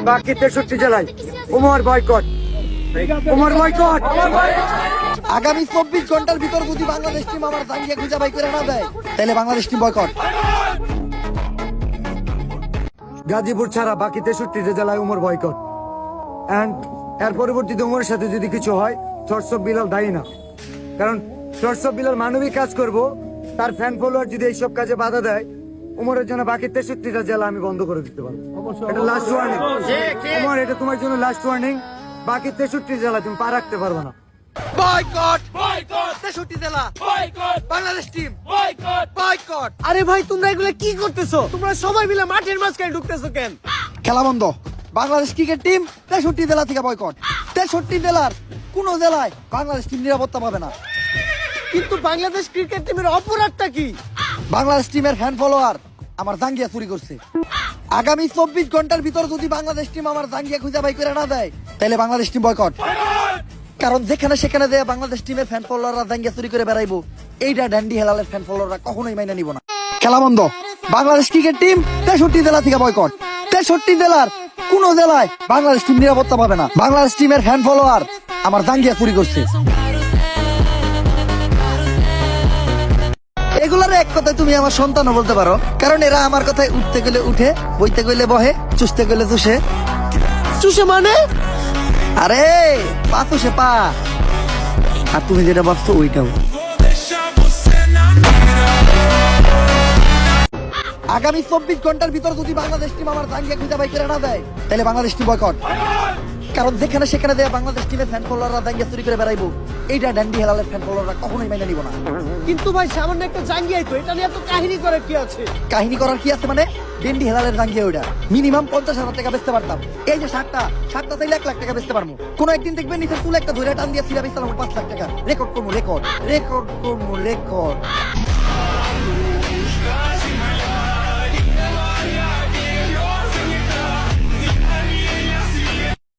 বাকি 63 জেলায় Umar boycott, Umar boycott. আগামী 24 ঘন্টার ভিতর যদি বাংলাদেশ টিম আমার জাঙ্গিয়া খুঁজে বাই করে না দেয় তাহলে বাংলাদেশ টিম বয়কট। গাজীপুর ছাড়া বাকি 63 জেলায় উমর বয়কট। এন্ড এর পরবর্তীতে উমরের সাথে যদি কিছু হয়, সর্স অফ বিলাল দায়ী না, কারণ সর্স অফ বিলাল মানবিক কাজ করব, তার ফ্যান ফলোয়ার যদি এইসব কাজে বাধা দেয়, উমরের জন্য বাকি 63টা জেলা আমি বন্ধ করে দিতে পারবো। এটা লাস্ট ওয়ার্নিং উমর, এটা তোমার জন্য লাস্ট ওয়ার্নিং। বাকি 63 জেলা তুমি পা রাখতে পারবে না। বয়কট, বয়কট 63 জেলা, boycott Bangladesh team, boycott, boycott. আরে ভাই তোমরা এগুলো কি করতেছো? তোমরা সবাই মিলে মাঠের মাঝখানে ঢুকতেছো কেন? খেলা বন্ধ। বাংলাদেশ ক্রিকেট টিম 63 জেলা থেকে বয়কট। 63 জেলার কোন জেলায় বাংলাদেশ টিম নিরাপত্তা পাবে না। কিন্তু বাংলাদেশ ক্রিকেট টিমের অপরাধটা কি? বাংলাদেশ টিমের ফ্যান ফলোয়ার আমার জাঙ্গিয়া চুরি করছে। আগামী 24 ঘন্টার ভিতর যদি বাংলাদেশ টিম আমার জাঙ্গিয়া খুঁজে বাই করে না দেয় তাহলে বাংলাদেশ টিম বয়কট। কারণ যেখানে সেখানে দেয় বাংলাদেশ টিমের ফ্যান ফলোয়াররা জাঙ্গিয়া চুরি করে বেড়াইবো, এইটা ড্যান্ডি হেলালের ফ্যান ফলোয়াররা কখনোই মাইনা নিব না। খেলা বন্ধ। বাংলাদেশ ক্রিকেট টিম 63 জেলা থেকে বয়কট। 63 জেলার কোন জেলায় বাংলাদেশ টিম নিরাপত্তা পাবে না। বাংলাদেশ টিমের ফ্যান ফলোয়ার আমার জাঙ্গিয়া চুরি করছে। এগুলার এক কথায় তুমি আমার সন্তানও বলতে পারো, কারণ এরা আমার কথায় উঠতে গেলে উঠে, বইতে গেলে বহে, চুষতে গেলে চুষে। চুষে মানে? আরে পা চুষে পা। আর তুমি যেটা ভাবছো ওইটাও। আগামী 24 ঘন্টার ভিতর যদি বাংলাদেশ টিম আমার জাঙ্গিয়া খুঁজে বাই করে না দেয় তাহলে বাংলাদেশ টিম বয়কট। কারণ যেখানে সেখানে দেয় বাংলাদেশ টিমের ফ্যান ফলোয়াররা জাঙ্গিয়া চুরি করে বেড়াইবো, এইটা ড্যান্ডি হেলালের ফ্যান ফলোয়াররা কখনোই মাইনা নিব না। কিন্তু ভাই সামান্য একটা জাঙ্গিয়াই তো, এটা নিয়ে এত কাহিনী করার কি আছে? কাহিনী করার কি আছে মানে? ড্যান্ডি হেলালের জাঙ্গিয়া ওইটা মিনিমাম 50,000 টাকা বেচতে পারতাম। এই যে শার্টটা চাইলে 1 লাখ টাকা বেচতে পারবো। কোন একদিন দেখবেন নিচে তুলে একটা ধরে টান দিয়ে সিরা বেচলাম 5 লাখ টাকা। রেকর্ড করবো, রেকর্ড করবো, রেকর্ড।